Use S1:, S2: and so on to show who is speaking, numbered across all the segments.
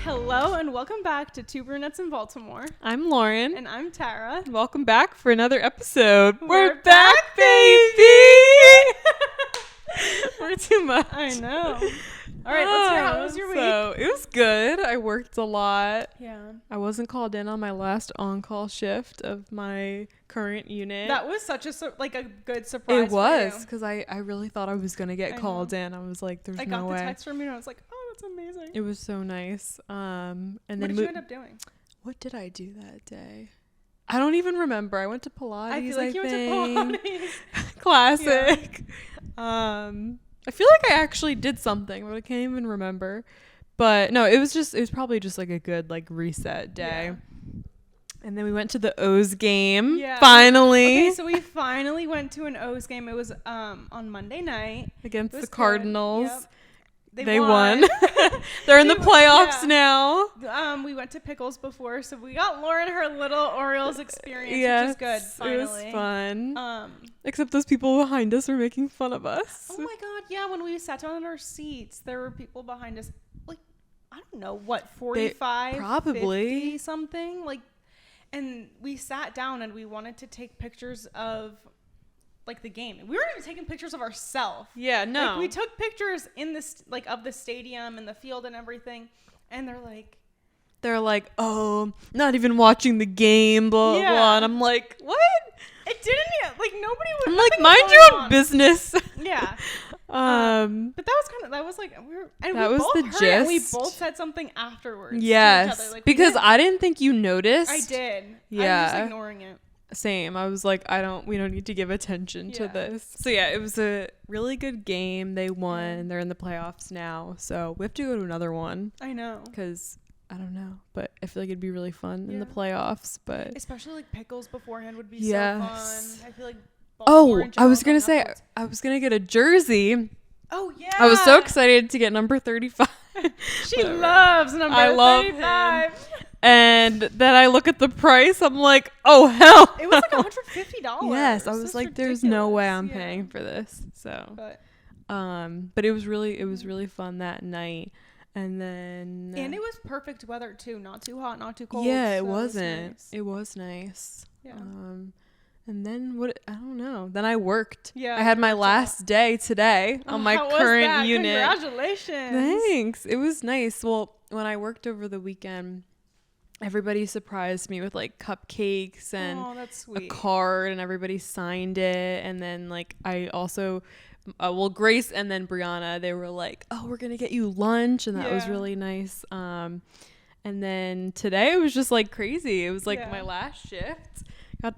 S1: Hello and welcome back to Two Brunettes in Baltimore.
S2: I'm Lauren.
S1: And I'm Tara.
S2: Welcome back for another episode.
S1: We're back,
S2: baby! We're too much.
S1: I know. All right, let's hear how was your week?
S2: So, it was good. I worked a lot.
S1: Yeah.
S2: I wasn't called in on my last on-call shift of my current unit.
S1: That was such a good surprise.
S2: It was, because I really thought I was going to get called in. I was like, there's no way.
S1: I got the text from you and I was like, oh, that's amazing.
S2: It was so nice. And
S1: what
S2: then
S1: did you end up doing?
S2: What did I do that day? I don't even remember. I went to Pilates,
S1: I feel like you went to Pilates.
S2: Classic. Yeah. I feel like I actually did something, but I can't even remember. But no, it was probably just like a good like reset day. Yeah. And then we went to the O's game. Yeah. Finally.
S1: Okay, so we finally went to an O's game. It was on Monday night
S2: against the Cardinals.
S1: Yep.
S2: They won. They're in the playoffs now.
S1: We went to Pickles before, so we got Lauren her little Orioles experience, which is good. Finally.
S2: It was fun. Except those people behind us were making fun of us.
S1: Oh my god, yeah. When we sat down in our seats, there were people behind us, like, I don't know, what, 45,
S2: probably
S1: 50 something? Like, and we sat down and we wanted to take pictures of like the game. We weren't even taking pictures of ourselves.
S2: Yeah, no.
S1: Like, we took pictures in this like of the stadium and the field and everything, and they're like, oh, not even watching the game, blah blah. And I'm like, what? It didn't like nobody was.
S2: I'm like, mind your own business.
S1: Yeah. But that was like we were, and
S2: that
S1: we
S2: was
S1: both
S2: the
S1: heard
S2: gist.
S1: It, and we both said something afterwards.
S2: Yes,
S1: to each other. Like,
S2: because I didn't think you noticed.
S1: I did.
S2: Yeah,
S1: I was just ignoring it.
S2: Same. I was like, we don't need to give attention to this. So yeah, it was a really good game. They won. They're in the playoffs now. So we have to go to another one.
S1: I know.
S2: Because I don't know, but I feel like it'd be really fun in the playoffs. But
S1: especially like Pickles beforehand would be so fun. I feel like
S2: I was gonna say I was gonna get a jersey.
S1: Oh yeah.
S2: I was so excited to get number 35.
S1: She loves number 35.
S2: Love him. And then I look at the price. I'm like, oh hell!
S1: It was like $150.
S2: Yes, I was like, ridiculous. There's no way I'm paying for this. So, but it was really fun that night. And then
S1: it was perfect weather too. Not too hot, not too cold.
S2: Yeah, it wasn't. It was nice.
S1: Yeah.
S2: And then I don't know. Then I worked.
S1: Yeah.
S2: I had my last day today on my current unit.
S1: Congratulations.
S2: Thanks. It was nice. Well, when I worked over the weekend, everybody surprised me with like cupcakes and a card, and everybody signed it. And then like I also, Grace and then Brianna, they were like, oh, we're going to get you lunch. And that was really nice. And then today it was just like crazy. It was like my last shift.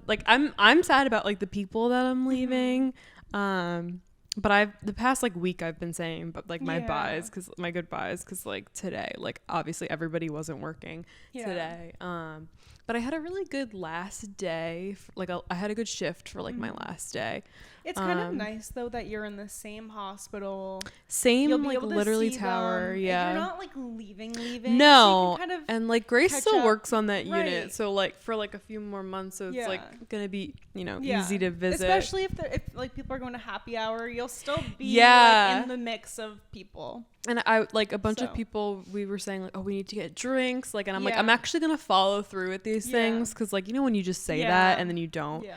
S2: Like I'm sad about like the people that I'm leaving. But the past like week I've been saying, but like my goodbyes, because like today, like obviously everybody wasn't working today. But I had a really good last day. I had a good shift for like my last day.
S1: It's kind of nice though that you're in the same hospital,
S2: same like literally tower.
S1: Them.
S2: Yeah,
S1: you're not like leaving.
S2: No,
S1: so you can kind of
S2: and like Grace still works on that unit, so like for like a few more months, so it's like gonna be easy to visit.
S1: Especially if like people are going to happy hour, you'll still be like, in the mix of people.
S2: And I like a bunch of people. We were saying like, oh, we need to get drinks. Like, and I'm like, I'm actually gonna follow through with these things, because like when you just say that and then you don't. Yeah.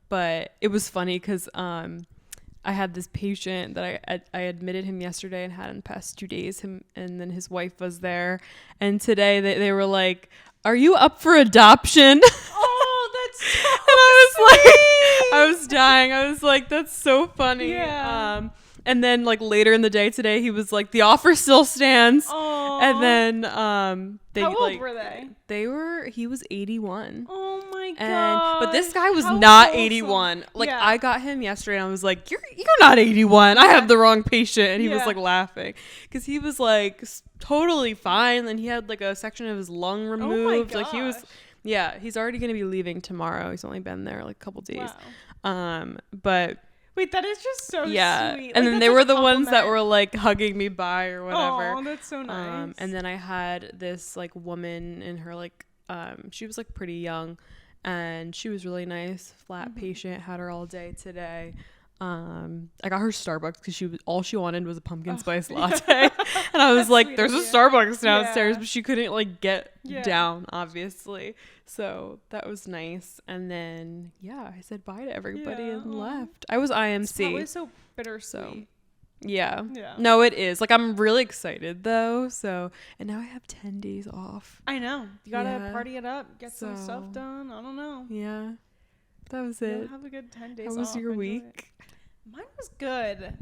S2: But it was funny because I had this patient that I admitted him yesterday and had in the past 2 days. Him and then his wife was there, and today they were like, "Are you up for adoption?"
S1: Oh, that's so
S2: and I was like, I was dying. I was like, that's so funny.
S1: Yeah.
S2: And then like later in the day today, he was like, the offer still stands.
S1: Aww.
S2: And then
S1: how old were they?
S2: He was 81.
S1: Oh my god.
S2: But this guy was not 81. Like I got him yesterday and I was like, you're not 81. I have the wrong patient. And he was like laughing because he was like totally fine. And he had like a section of his lung removed.
S1: Oh my gosh.
S2: Like he was, he's already going to be leaving tomorrow. He's only been there like a couple days.
S1: Wow.
S2: But
S1: wait, that is just so sweet.
S2: And then they were the ones that were like hugging me by or whatever.
S1: Oh, that's so nice.
S2: And then I had this like woman in her like she was like pretty young, and she was really nice, flat patient, had her all day today. I got her Starbucks because all she wanted was a pumpkin spice latte. And I was like, there's a Starbucks downstairs, but she couldn't like get down, obviously. So that was nice. And then, I said bye to everybody and left. I was IMC. It's
S1: probably so bittersweet.
S2: So, yeah. No, it is. Like, I'm really excited, though. So, and now I have 10 days off.
S1: I know. You got to party it up, get some stuff done. I don't know.
S2: Yeah. That was it.
S1: You'll have a good 10 days off.
S2: How was your week?
S1: Mine was good.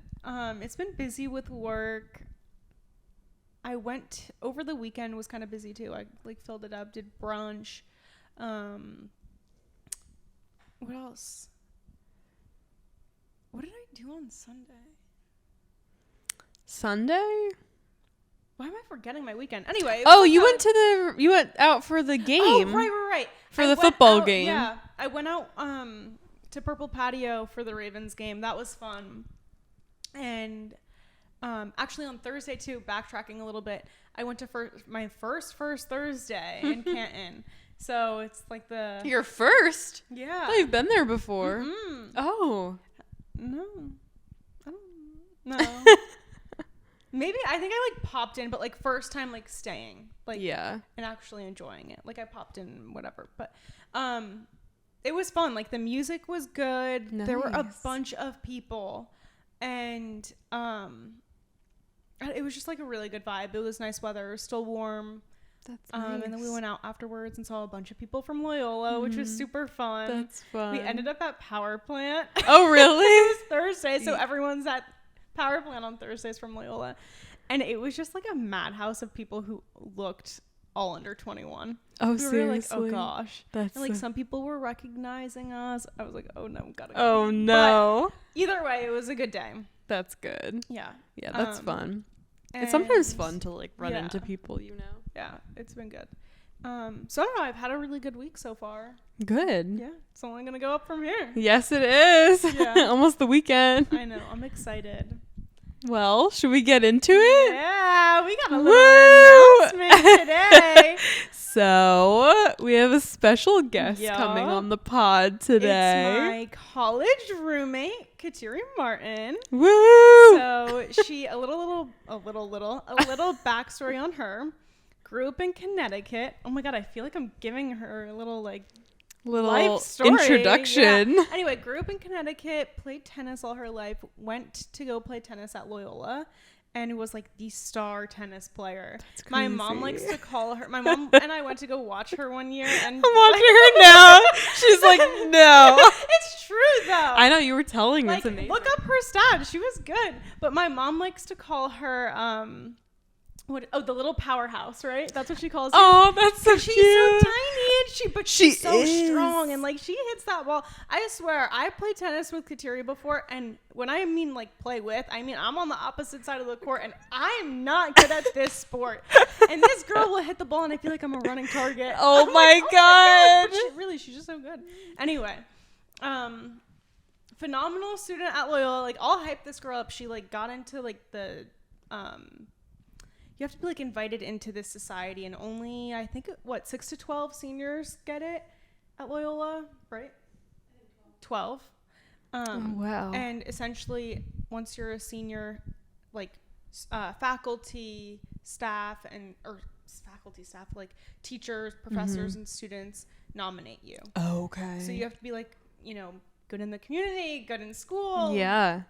S1: It's been busy with work. I went over the weekend, was kind of busy too. I like filled it up, did brunch. What else? What did I do on Sunday? Why am I forgetting my weekend? Anyway.
S2: You went out for the game.
S1: Oh, right.
S2: For the football game.
S1: Yeah. I went out to Purple Patio for the Ravens game. That was fun. And actually on Thursday too, backtracking a little bit, I went to my first Thursday in Canton. So it's like
S2: your first?
S1: Yeah.
S2: Oh, you've been there before.
S1: Mm-hmm.
S2: Oh.
S1: No. I don't know. Maybe I think I like popped in, but like first time like staying, like and actually enjoying it. Like I popped in, whatever. But it was fun. Like the music was good. Nice. There were a bunch of people, and it was just like a really good vibe. It was nice weather. It was still warm.
S2: That's nice.
S1: And then we went out afterwards and saw a bunch of people from Loyola, which was super fun.
S2: That's fun.
S1: We ended up at Power Plant.
S2: Oh, really?
S1: It was Thursday, so everyone's at Power Plant on Thursdays from Loyola. And it was just like a madhouse of people who looked all under 21.
S2: Oh,
S1: we
S2: seriously?
S1: were like, oh gosh.
S2: That's
S1: and like some people were recognizing us. I was like, oh no, gotta go.
S2: Oh no.
S1: But either way, it was a good day.
S2: That's good.
S1: Yeah.
S2: Yeah, that's fun. It's sometimes fun to like run into people, you know.
S1: Yeah, it's been good. So I don't know, I've had a really good week so far.
S2: Good.
S1: Yeah, it's only gonna go up from here.
S2: Yes, it is. Yeah. Almost the weekend.
S1: I know, I'm excited.
S2: Well, should we get into it?
S1: Yeah, we got a little announcement today.
S2: So, we have a special guest coming on the pod today.
S1: It's my college roommate, Kateri Martin.
S2: Woo!
S1: So, she, a little backstory on her. Grew up in Connecticut. Oh my God, I feel like I'm giving her a little life story.
S2: Introduction.
S1: Yeah. Anyway, grew up in Connecticut, played tennis all her life, went to go play tennis at Loyola, and was like the star tennis player. My mom likes to call her. My mom and I went to go watch her one year, and
S2: I'm watching her now. She's like, no.
S1: It's true though.
S2: I know, you were telling me.
S1: Like, look up her stats. She was good, but my mom likes to call her the little powerhouse, right? That's what she calls her.
S2: Oh, that's so cute.
S1: She's so tiny, and she's so strong, and like she hits that ball. I swear, I played tennis with Kateri before, and when I mean like play with, I mean I'm on the opposite side of the court, and I am not good at this sport. And this girl will hit the ball, and I feel like I'm a running target.
S2: Oh my God!
S1: She's just so good. Anyway, phenomenal student at Loyola. Like, I'll hype this girl up. She like got into like the you have to be like invited into this society, and only I think 6 to 12 seniors get it at Loyola, right? 12.
S2: Wow.
S1: And essentially, once you're a senior, like faculty, staff, like teachers, professors, and students nominate you.
S2: Okay.
S1: So you have to be like, good in the community, good in school.
S2: Yeah.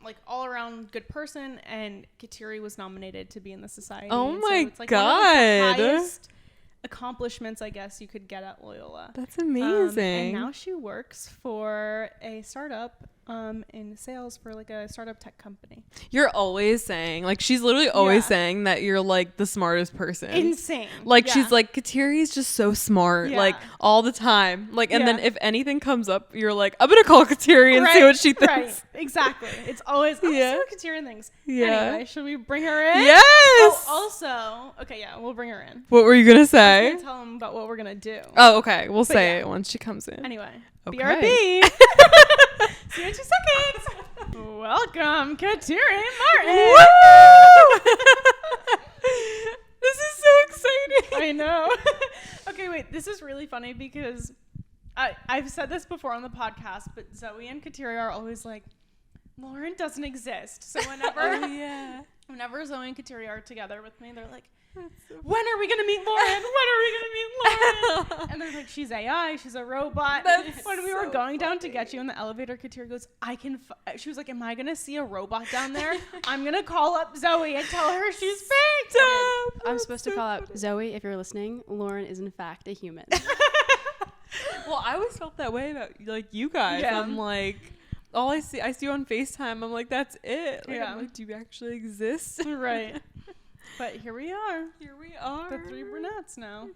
S1: Like all around good person, and Kateri was nominated to be in the society.
S2: Oh my
S1: it's like
S2: God.
S1: One of the highest accomplishments, I guess you could get at Loyola.
S2: That's amazing.
S1: And now she works for a startup in sales for like a startup tech company.
S2: You're always saying, like, she's literally always saying that you're like the smartest person.
S1: Insane.
S2: Like, she's like, Kateri's just so smart, like all the time. Like, and then if anything comes up, you're like, I'm gonna call Kateri and see what she thinks.
S1: Right. Exactly. It's always see what Kateri thinks.
S2: Yeah.
S1: Anyway, should we bring her in?
S2: Yes.
S1: Oh, also, okay, yeah, we'll bring her in.
S2: What were you gonna say?
S1: I'm gonna tell them about what we're gonna do.
S2: Oh, okay. We'll say it once she comes in.
S1: Anyway,
S2: okay.
S1: BRB. See you in 2 seconds. Welcome, Kateri Martin.
S2: Woo! This is so exciting.
S1: I know. Okay, wait. This is really funny because I've said this before on the podcast, but Zoe and Kateria are always like, Lauren doesn't exist. So whenever Zoe and Kateria are together with me, they're like, when are we going to meet Lauren? When are we going to meet Lauren? And they're like, she's AI. She's a robot. When we were going down to get you in the elevator, Kateria goes, she was like, am I going to see a robot down there? I'm going to call up Zoe and tell her she's fake.
S3: I'm supposed to call out Zoe, if you're listening. Lauren is in fact a human.
S2: Well, I always felt that way about like you guys. Yeah. I'm like, all I see you on FaceTime. I'm like, that's it. Like, I'm like, do you actually exist?
S1: Right. But here we are.
S2: Here we are.
S1: The 3 brunettes now.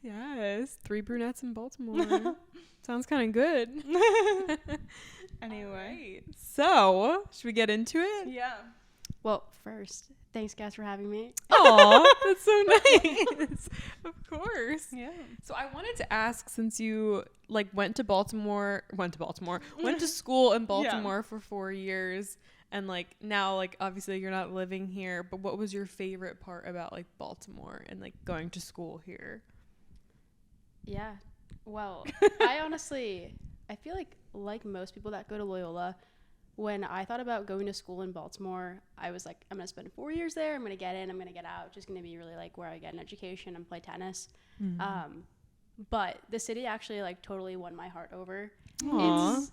S2: Yes, 3 brunettes in Baltimore. Sounds kind of good.
S1: Anyway.
S2: Right. So, should we get into it?
S1: Yeah.
S3: Well, first, thanks guys for having me.
S2: Aw, that's so nice. Of course.
S1: Yeah.
S2: So I wanted to ask, since you like went to school in Baltimore for 4 years, and like now, like obviously you're not living here, but what was your favorite part about like Baltimore and like going to school here?
S3: Yeah. Well, I feel like most people that go to Loyola, when I thought about going to school in Baltimore, I was like, I'm going to spend 4 years there. I'm going to get in. I'm going to get out. Just going to be really like where I get an education and play tennis. Mm-hmm. But the city actually like totally won my heart over.
S2: Aww.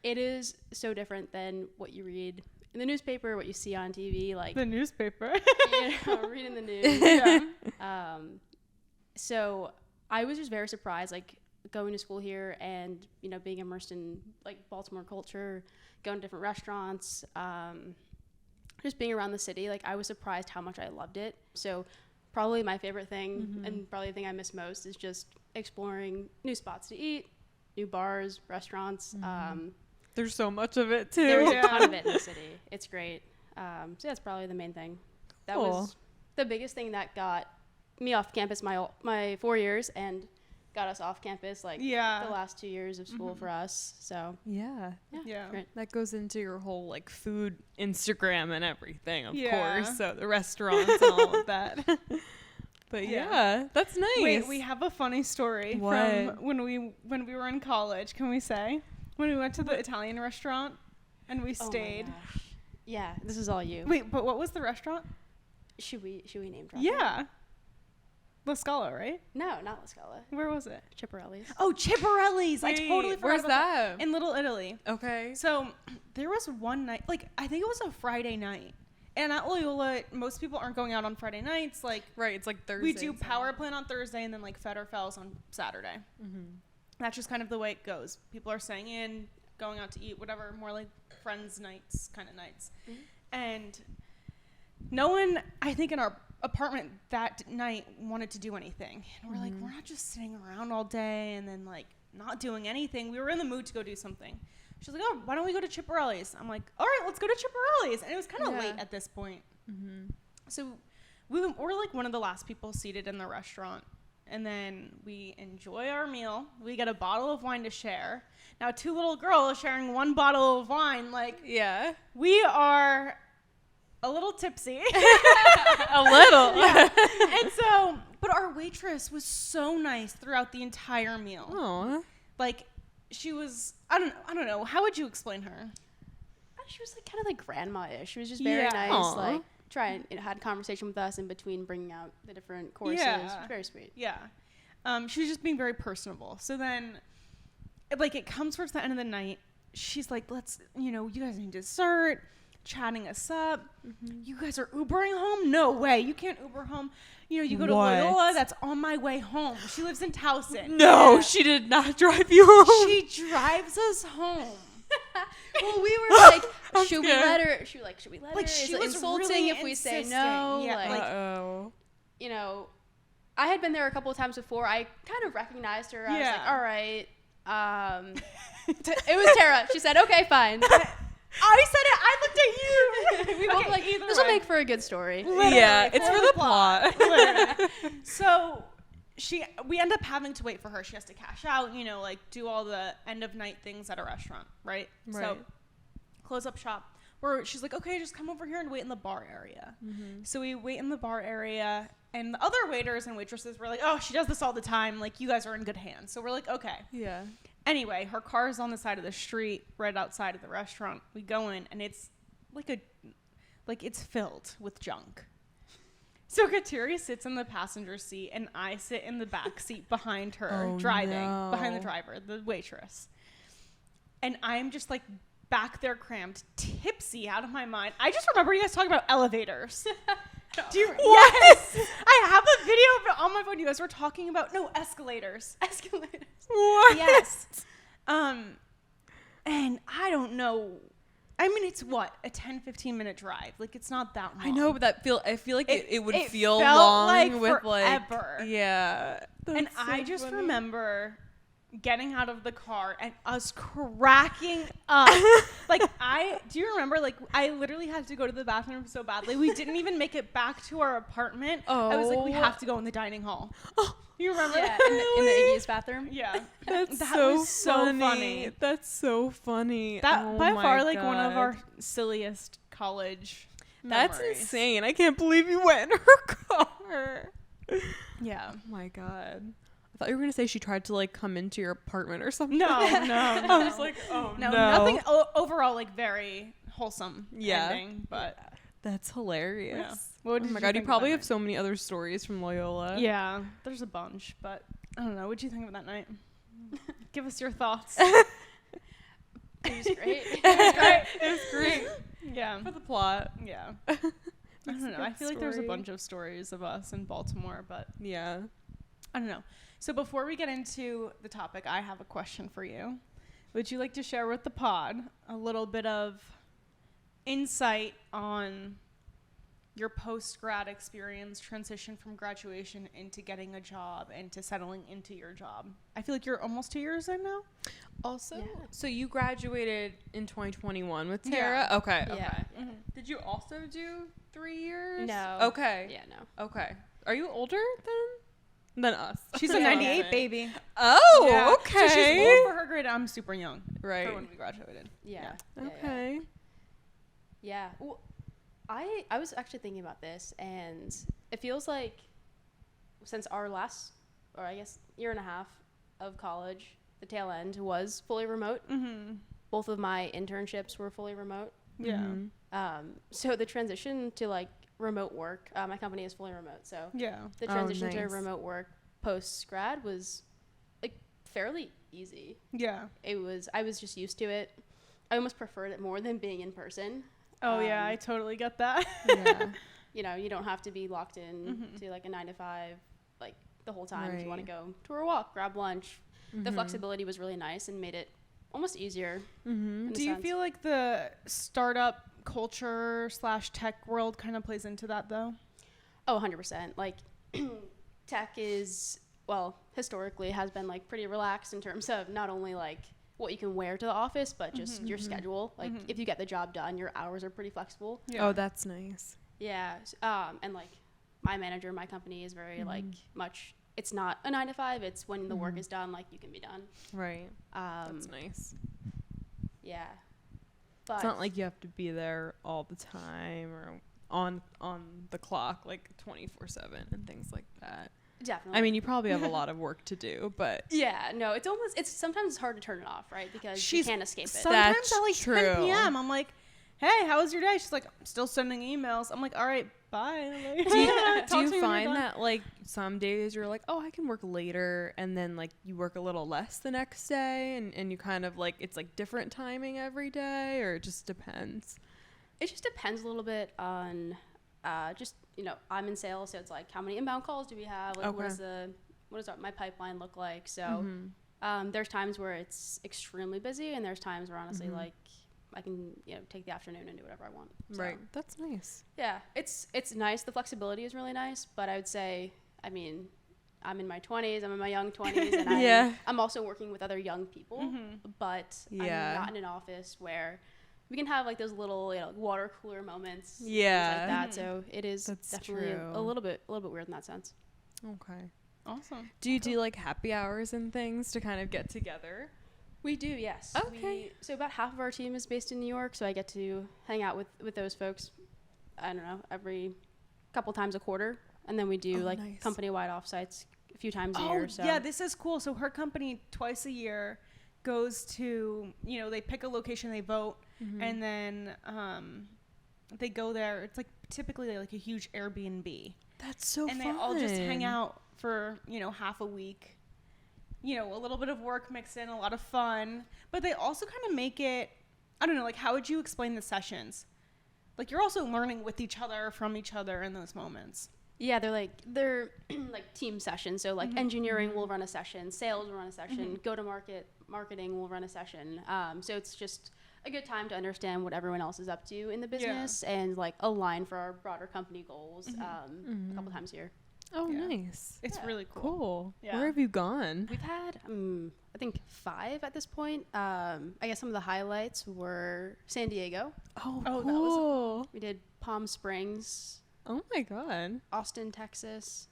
S3: It is so different than what you read in the newspaper, what you see on TV. Like
S1: the newspaper.
S3: Reading the news. So I was just very surprised, like going to school here and, you know, being immersed in like Baltimore culture, going to different restaurants, just being around the city. Like I was surprised how much I loved it. So probably my favorite thing and probably the thing I miss most is just exploring new spots to eat, new bars, restaurants.
S2: There's so much of it too.
S3: There's a ton of it in the city. It's great. So that's probably the main thing. That was the biggest thing that got me off campus my 4 years and got us off campus like the last 2 years of school for us. So
S2: yeah,
S3: great.
S2: That goes into your whole like food Instagram and everything, of course. So the restaurants and all of that. But yeah, that's nice.
S1: Wait, we have a funny story from when we were in college. Can we say when we went to the Italian restaurant and we stayed?
S3: Oh my gosh. Yeah, this is all you.
S1: Wait, but what was the restaurant?
S3: Should we name drop?
S1: Yeah. La Scala, right?
S3: No, not La Scala.
S1: Where was it?
S3: Chipperelli's.
S1: Oh, Chipperelli's. I totally forgot.
S2: Where's that?
S1: In Little Italy.
S2: Okay.
S1: So there was one night, like I think it was a Friday night. And at Loyola, most people aren't going out on Friday nights. Like
S2: it's like Thursday.
S1: We do Power Plant on Thursday and then like Federfels on Saturday. That's just kind of the way it goes. People are staying in, going out to eat, whatever, more like friends nights kind of nights. And no one, I think in our apartment that night wanted to do anything. And we're like, we're not just sitting around all day and then like not doing anything. We were in the mood to go do something. She's like, oh, why don't we go to Chipperelli's? I'm like, all right, let's go to Chipperelli's. And it was kind of late at this point. So we're like one of the last people seated in the restaurant. And then we enjoy our meal. We get a bottle of wine to share. Now, 2 little girls sharing 1 bottle of wine. Like, we are a little tipsy.
S2: A little.
S1: And so, but our waitress was so nice throughout the entire meal.
S2: Aww.
S1: Like, she was, I don't know. How would you explain her?
S3: She was like kind of like grandma-ish. She was just very nice.
S2: Aww.
S3: Like, had a conversation with us in between bringing out the different courses. Very sweet.
S1: Yeah. She was just being very personable. So then, like, it comes towards the end of the night. She's like, let's, you guys need dessert, chatting us up. You guys are Ubering home? No way. You can't Uber home. You go to Loyola. That's on my way home. She lives in Towson.
S2: No, she did not drive you home.
S1: She drives us home.
S3: Well, we were like, should we let her? She was like, should we let her?
S1: She
S3: Is it
S1: was
S3: insulting
S1: really
S3: if we say
S1: insisting.
S3: no?
S1: Yeah.
S3: Like, I had been there a couple of times before. I kind of recognized her. I was like, all right. It was Tara. She said, okay, fine.
S1: I said it. I looked at you.
S3: We both like, this will make for a good story.
S1: Literally,
S2: yeah, it's for the plot.
S1: So we end up having to wait for her. She has to cash out, like do all the end of night things at a restaurant, right? So close up shop. She's like, okay, just come over here and wait in the bar area. So we wait in the bar area, and the other waiters and waitresses were like, oh, she does this all the time. Like, you guys are in good hands. So we're like, okay.
S2: Yeah.
S1: Anyway, her car is on the side of the street right outside of the restaurant. We go in, and it's it's filled with junk. So Kateri sits in the passenger seat, and I sit in the back seat behind her, behind the driver, the waitress. And I'm just like back there crammed, tipsy out of my mind. I just remember you guys talking about elevators. Yes! I have a video of it on my phone. You guys were talking about, escalators.
S3: Escalators.
S1: What? Yes. And I don't know. I mean, it's what, a 10-15 minute drive. Like, it's not that long.
S2: I know, but I feel like it would feel
S1: felt
S2: long
S1: like
S2: with
S1: forever.
S2: yeah.
S1: And so I just remember getting out of the car and us cracking up. Do you remember, I literally had to go to the bathroom so badly. We didn't even make it back to our apartment.
S2: Oh.
S1: I was like, we have to go in the dining hall. Oh. You remember?
S3: Yeah, in the Iggy's bathroom.
S1: Yeah.
S2: That
S1: was so funny.
S2: That's so funny.
S1: That by far, one of our silliest college
S2: That's
S1: memories.
S2: insane. I can't believe you went in her car.
S1: Yeah.
S2: Oh my God. I thought you were going to say she tried to come into your apartment or something.
S1: No.
S2: I was like, oh no.
S1: Nothing overall very wholesome ending, but
S2: that's hilarious.
S1: Yeah. What
S2: Oh my God, you probably have so many other stories from Loyola.
S1: Yeah, there's a bunch, but I don't know. What'd you think of that night? Give us your thoughts.
S3: It was great.
S2: It was great.
S1: Yeah.
S2: For the plot.
S1: Yeah. I don't know. I feel like there's a bunch of stories of us in Baltimore, but
S2: yeah.
S1: I don't know. So before we get into the topic, I have a question for you. Would you like to share with the pod a little bit of insight on your post-grad experience, transition from graduation into getting a job and to settling into your job? I feel like you're almost 2 years in now.
S2: Also, so you graduated in 2021 with Tara?
S1: Yeah.
S2: Okay.
S3: Yeah.
S2: Okay.
S1: Mm-hmm.
S2: Did you also do 3 years?
S3: No.
S2: Okay.
S3: Yeah, no.
S2: Okay. Are you older than us?
S1: She's a 98 baby.
S2: Oh,
S1: Yeah.
S2: okay.
S1: So she's old for her grade. I'm super young.
S2: Right.
S1: For when we graduated.
S3: Yeah.
S2: Okay.
S3: Yeah. Well, I was actually thinking about this, and it feels like since our last, or I guess year and a half of college, the tail end was fully remote.
S1: Mm-hmm.
S3: Both of my internships were fully remote.
S1: Yeah.
S2: Mm-hmm.
S3: So the transition to remote work, my company is fully remote. So
S1: Yeah.
S3: the transition to
S2: nice.
S3: remote work post grad was fairly easy.
S1: Yeah.
S3: I was just used to it. I almost preferred it more than being in person.
S1: Oh, yeah. I totally get that.
S2: Yeah.
S3: You don't have to be locked in to a 9 to 5 the whole time. If you want to
S2: Right.
S3: go to a walk, grab lunch. The
S2: Mhm.
S3: flexibility was really nice and made it almost easier.
S2: Mm-hmm.
S1: Do you feel like the startup culture / tech world kind of plays into that, though?
S3: Oh, 100%. Tech is, historically has been pretty relaxed in terms of not only what you can wear to the office, but just your schedule. If you get the job done, your hours are pretty flexible.
S2: Oh, that's nice.
S3: Yeah. And my manager, my company is very much, it's not a 9 to 5. It's when the work is done, you can be done.
S2: Right. That's nice.
S3: Yeah. But
S2: It's not like you have to be there all the time or on the clock 24/7 and things like that.
S3: definitely.
S2: I mean, you probably have a lot of work to do, but
S3: yeah, no, it's sometimes hard to turn it off, right? Because you can't escape it.
S1: Sometimes
S2: That's
S1: at 10
S2: true.
S1: p.m. I'm like, hey, how was your day? She's like, I'm still sending emails. I'm like, all right, bye.
S2: do you
S1: Talk to me when you're
S2: find
S1: done.
S2: that some days you're like, oh, I can work later, and then you work a little less the next day, and you kind of it's different timing every day, or it just depends?
S3: It just depends a little bit on I'm in sales, so it's how many inbound calls do we have? What does my pipeline look like? So there's times where it's extremely busy, and there's times where honestly I can take the afternoon and do whatever I want. So,
S2: Right. That's nice.
S3: yeah, it's nice. The flexibility is really nice, but I would say, I mean, I'm in my 20s, I'm in my young 20s, and I'm also working with other young people, but I'm not in an office where we can have those little water cooler moments, things like that. So it is definitely a little bit weird in that sense.
S2: Okay.
S1: Awesome.
S2: Do you do happy hours and things to kind of get together?
S3: We do, yes.
S2: Okay.
S3: So about half of our team is based in New York, so I get to hang out with those folks, I don't know, every couple times a quarter. And then we do
S2: nice.
S3: company-wide offsites a few times a year. So
S1: Yeah, this is cool. So her company twice a year goes to, you know, they pick a location, they vote, and then they go there. It's like typically like a huge Airbnb.
S2: That's so fun.
S1: And they all just hang out for, you know, half a week. You know, a little bit of work mixed in, a lot of fun. But they also kind of make it, I don't know, like, how would you explain the sessions? Like, you're also learning with each other, from each other in those moments.
S3: Yeah, they're like team sessions. So like engineering will run a session, sales will run a session, go to marketing will run a session. So it's just a good time to understand what everyone else is up to in the business and like align for our broader company goals a couple times a year.
S2: Oh, nice.
S1: It's really
S2: cool.
S1: Yeah.
S2: Where have you gone?
S3: We've had, I think 5 at this point. I guess some of the highlights were San Diego.
S2: Oh,
S1: cool.
S2: That was
S3: We did Palm Springs.
S2: Oh my God.
S3: Austin, Texas.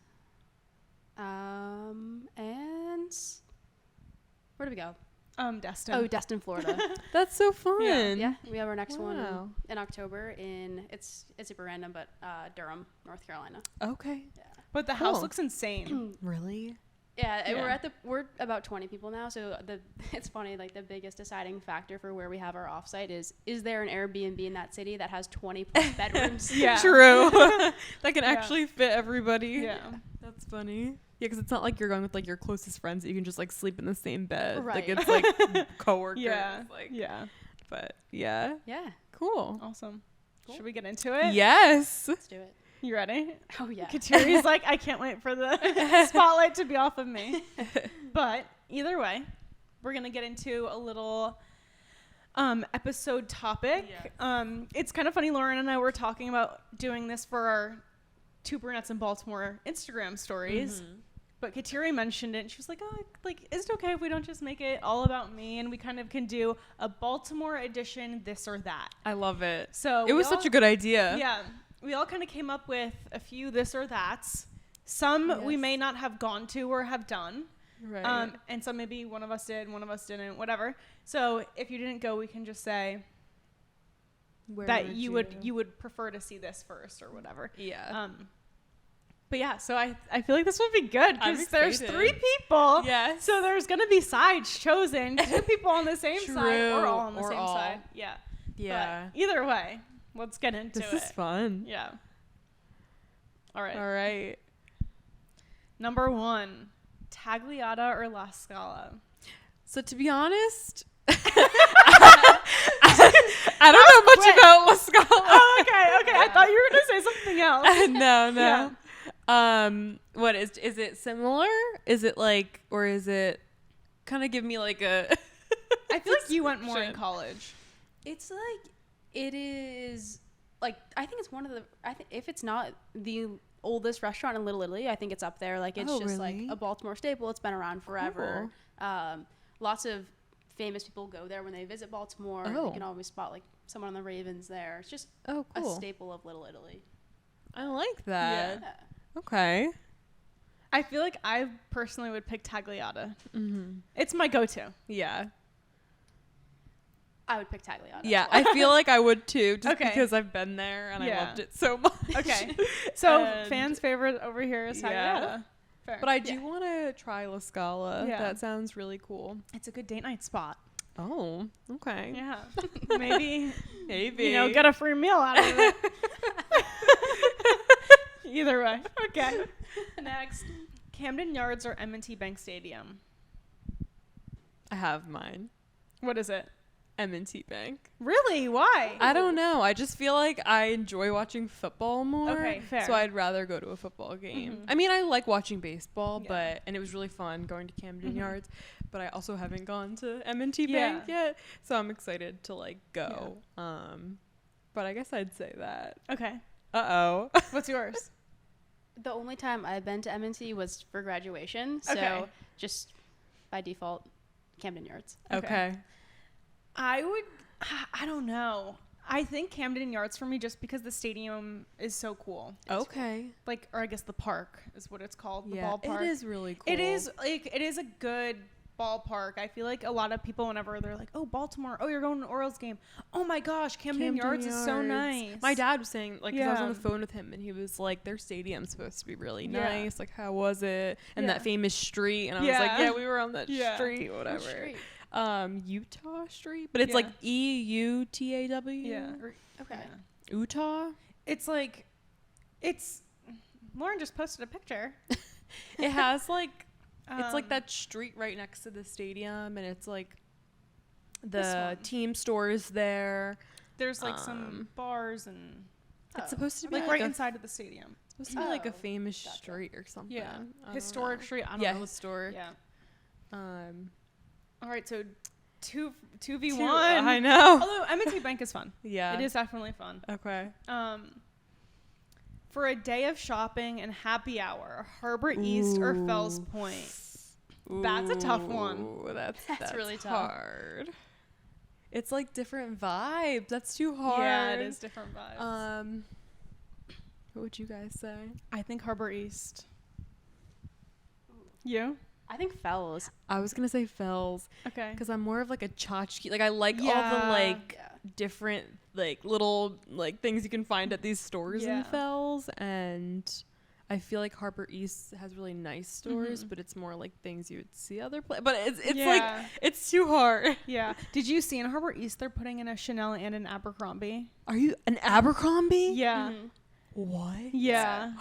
S3: And where do we go?
S1: Destin.
S3: Oh, Destin, Florida.
S2: That's so fun.
S3: Yeah, we have our next one
S2: Wow.
S3: in October it's super random, but Durham, North Carolina.
S2: Okay.
S3: Yeah.
S1: But the house looks insane.
S2: Really?
S3: Yeah, we're about 20 people now, so it's funny, like the biggest deciding factor for where we have our offsite is there an Airbnb in that city that has 20 plus bedrooms?
S1: Yeah.
S2: True. That can actually fit everybody.
S1: Yeah.
S2: That's funny. Yeah, because it's not like you're going with like your closest friends that you can just like sleep in the same bed.
S3: Right.
S2: Like it's like coworkers.
S1: Yeah.
S2: Like,
S1: Yeah.
S2: But yeah.
S3: Yeah,
S2: Cool.
S1: Awesome.
S3: Cool.
S1: Should we get into it?
S2: Yes.
S3: let's do it.
S1: You ready?
S3: Oh yeah.
S1: Katuri's like, I can't wait for the spotlight to be off of me. But either way, we're going to get into a little episode topic.
S2: Yes.
S1: It's kind of funny, Lauren and I were talking about doing this for our Two Brunettes in Baltimore Instagram stories. But Katuri mentioned it, and she was like, oh, like, is it okay if we don't just make it all about me, and we kind of can do a Baltimore edition, this or that?
S2: I love it.
S1: So
S2: it was such a good idea.
S1: Yeah. We all kind of came up with a few this or that's. Some we may not have gone to or have done.
S2: Right.
S1: And some maybe one of us did, one of us didn't, whatever. So if you didn't go, we can just say that you would prefer to see this first or whatever.
S2: Yeah.
S1: But yeah, so I feel like this would be good
S2: I'm
S1: because there's
S2: excited.
S1: 3 people.
S2: Yes.
S1: So there's going to be sides chosen. 2 people on the same side or all on the
S2: Or
S1: same
S2: all.
S1: side. Yeah.
S2: Yeah.
S1: But either way, let's get into it.
S2: This is fun.
S1: Yeah. All right.
S2: All right.
S1: Number 1, Tagliata or La Scala?
S2: So to be honest, I don't know much about La Scala.
S1: Oh, okay. I thought you were going to say something else.
S2: No.
S1: Yeah.
S2: What is it similar? Is it like, or is it kind of give me like a
S1: I feel like you went more in college.
S3: It's like it is like I think it's one of the if it's not the oldest restaurant in Little Italy, I think it's up there. Like it's just like a Baltimore staple. It's been around forever.
S2: Cool.
S3: Lots of famous people go there when they visit Baltimore. You can always spot like someone on the Ravens there. It's just
S2: cool.
S3: a staple of Little Italy.
S2: I like that.
S3: Yeah.
S2: Okay.
S1: I feel like I personally would pick Tagliata.
S2: Mm-hmm.
S1: It's my go-to.
S2: Yeah.
S3: I would pick Tagliata.
S2: Yeah, I feel like I would too, just
S1: Okay.
S2: because I've been there and
S1: Yeah.
S2: I loved it so much.
S1: Okay. So
S2: And-
S1: fans' favorite over here is Tagliata.
S2: Yeah.
S1: Fair.
S2: But I do want to try La Scala.
S1: Yeah.
S2: That sounds really cool.
S1: It's a good date night spot.
S2: Oh, okay.
S1: Yeah. Maybe,
S2: Maybe.
S1: you know, get a free meal out of it. Either way. Okay. Next, Camden Yards or M&T Bank Stadium?
S2: I have mine.
S1: What is it?
S2: M&T Bank.
S1: Really? Why?
S2: I don't know. I just feel like I enjoy watching football more.
S1: Okay, fair.
S2: So I'd rather go to a football game. I mean, I like watching baseball, and it was really fun going to Camden Yards, but I also haven't gone to M&T Bank yet, so I'm excited to like go. But I guess I'd say that.
S1: Okay.
S2: Uh-oh.
S1: What's yours?
S3: The only time I've been to M&T was for graduation, so
S1: Okay.
S3: just by default, Camden Yards.
S2: Okay.
S1: I don't know. I think Camden Yards for me just because the stadium is so cool.
S2: Okay.
S1: Like, or I guess the park is what it's called, the
S2: Yeah,
S1: ballpark.
S2: it is really cool.
S1: It is a good ballpark. I feel like a lot of people, whenever they're like, oh, Baltimore, oh, you're going to an Orioles game. Oh my gosh, Camden Yards is so nice.
S2: My dad was saying, like, 'cause I was on
S1: Yeah.
S2: the phone with him and he was like, their stadium's supposed to be really
S1: Yeah.
S2: nice. Like, how was it? And
S1: Yeah.
S2: that famous street. And I was
S1: Yeah.
S2: like, yeah, we were on that
S1: Yeah.
S2: street, whatever.
S3: Street.
S2: Utah Street, but it's like EUTAW.
S1: Yeah.
S3: Okay.
S1: Yeah.
S2: Utah.
S1: It's like, Lauren just posted a picture.
S2: It has like, it's like that street right next to the stadium, and it's like the team stores there.
S1: There's like some bars and
S2: it's supposed to be
S1: like right inside of the stadium.
S2: It's supposed to be like a famous street or something.
S1: Yeah, historic street. I don't know.
S2: Yeah, historic.
S1: Yeah.
S2: All
S1: right, so 2v1.
S2: I know.
S1: Although M&T Bank is fun.
S2: Yeah,
S1: it is definitely fun.
S2: Okay.
S1: For a day of shopping and happy hour, Harbor East or Fells Point. That's a tough one.
S2: That's
S3: really tough.
S2: Hard. It's like different vibes. That's too hard.
S1: Yeah, it is different vibes.
S2: What would you guys say?
S1: I think Harbor East. You?
S3: I think Fells.
S2: I was gonna say Fells.
S1: Okay.
S2: Because I'm more of like a tchotchke. Like I like all the like different like little like things you can find at these stores in Fells, and I feel like Harbor East has really nice stores, but it's more like things you would see other places. But it's like it's too hard.
S1: Yeah. Did you see in Harbor East they're putting in a Chanel and an Abercrombie?
S2: Are you an Abercrombie?
S1: Yeah.
S3: Mm-hmm.
S2: What?
S1: Yeah.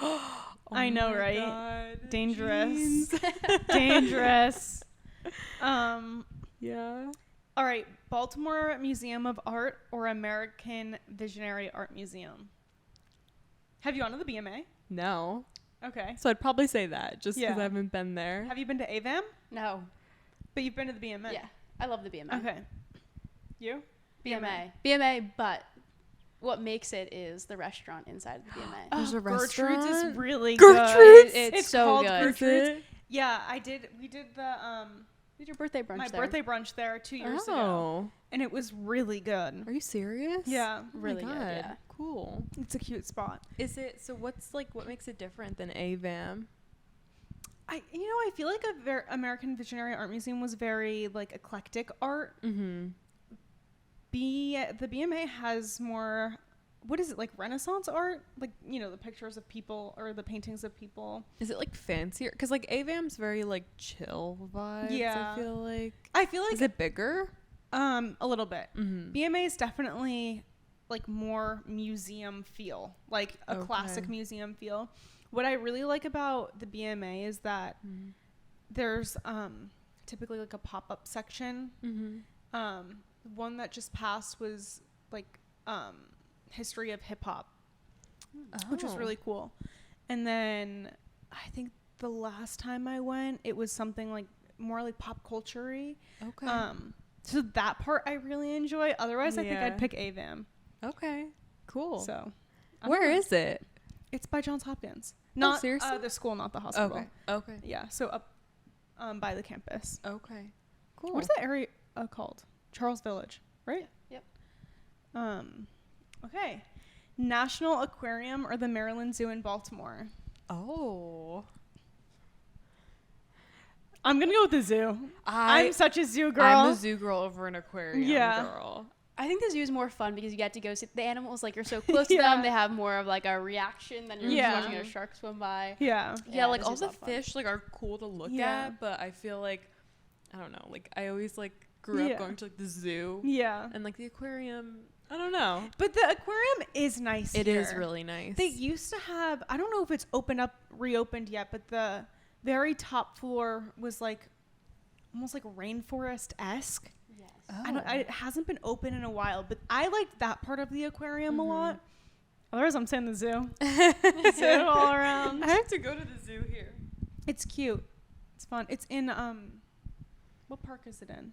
S1: I know, right?
S2: God.
S1: Dangerous. Dangerous.
S2: Yeah.
S1: All right. Baltimore Museum of Art or American Visionary Art Museum? Have you gone to the BMA?
S2: No.
S1: Okay.
S2: So I'd probably say that just because I haven't been there.
S1: Have you been to AVAM?
S3: No.
S1: But you've been to the BMA?
S3: Yeah. I love the BMA.
S1: Okay. You?
S3: BMA, but what makes it is the restaurant inside of the BMA.
S2: There's a
S1: Gertrude's
S2: restaurant?
S1: is really
S2: Gertrude's?
S1: good.
S3: It's so
S1: called
S3: good.
S1: Gertrude's. Yeah, we did the
S3: We did your birthday brunch
S1: my
S3: there.
S1: birthday brunch there 2 years ago. And it was really good.
S2: Are you serious?
S1: Yeah.
S2: Oh
S3: Really
S2: my
S3: good,
S2: God.
S3: yeah.
S2: Cool.
S1: It's a cute spot.
S2: Is it, so what's like, what makes it different than AVAM?
S1: I feel like American Visionary Art Museum was very like eclectic art.
S2: Mm-hmm.
S1: The BMA has more, what is it, like Renaissance art? Like, the pictures of people or the paintings of people.
S2: Is it like fancier? Because like AVAM's very like chill vibes.
S1: Yeah.
S2: I feel like. Is it bigger?
S1: A little bit.
S2: Mm-hmm.
S1: BMA is definitely like more museum feel, like a classic museum feel. What I really like about the BMA is that there's typically like a pop-up section.
S2: Mm-hmm.
S1: One that just passed was like history of hip hop, which was really cool. And then I think the last time I went, it was something like more like pop culture-y.
S2: Okay.
S1: So that part I really enjoy. Otherwise, I think I'd pick AVAM.
S2: Okay. Cool.
S1: So
S2: where is it?
S1: It's by Johns Hopkins. Not
S2: seriously?
S1: The school, not the hospital.
S2: Okay.
S1: Yeah, so up by the campus.
S2: Okay. Cool.
S1: What's that area called? Charles Village, right?
S3: Yep.
S1: Okay. National Aquarium or the Maryland Zoo in Baltimore?
S2: Oh.
S1: I'm going to go with the zoo. I'm such a zoo girl.
S2: I'm a zoo girl over an aquarium girl.
S3: I think the zoo is more fun because you get to go see the animals. Like, you're so close to them, they have more of like a reaction than you're just watching a shark swim by.
S1: Yeah.
S2: Yeah, like all the fish like are cool to look at, but I feel like, I don't know, like I always like grew up going to like the zoo.
S1: Yeah.
S2: And like the aquarium, I don't know.
S1: But the aquarium is nice.
S2: It is really nice.
S1: They used to have, I don't know if it's reopened yet, but the very top floor was like almost like rainforest-esque.
S3: Yes.
S1: It hasn't been open in a while, but I liked that part of the aquarium a lot. Otherwise, I'm saying the zoo. Zoo all around.
S2: I have to go to the zoo here.
S1: It's cute. It's fun. It's in, what park is it in?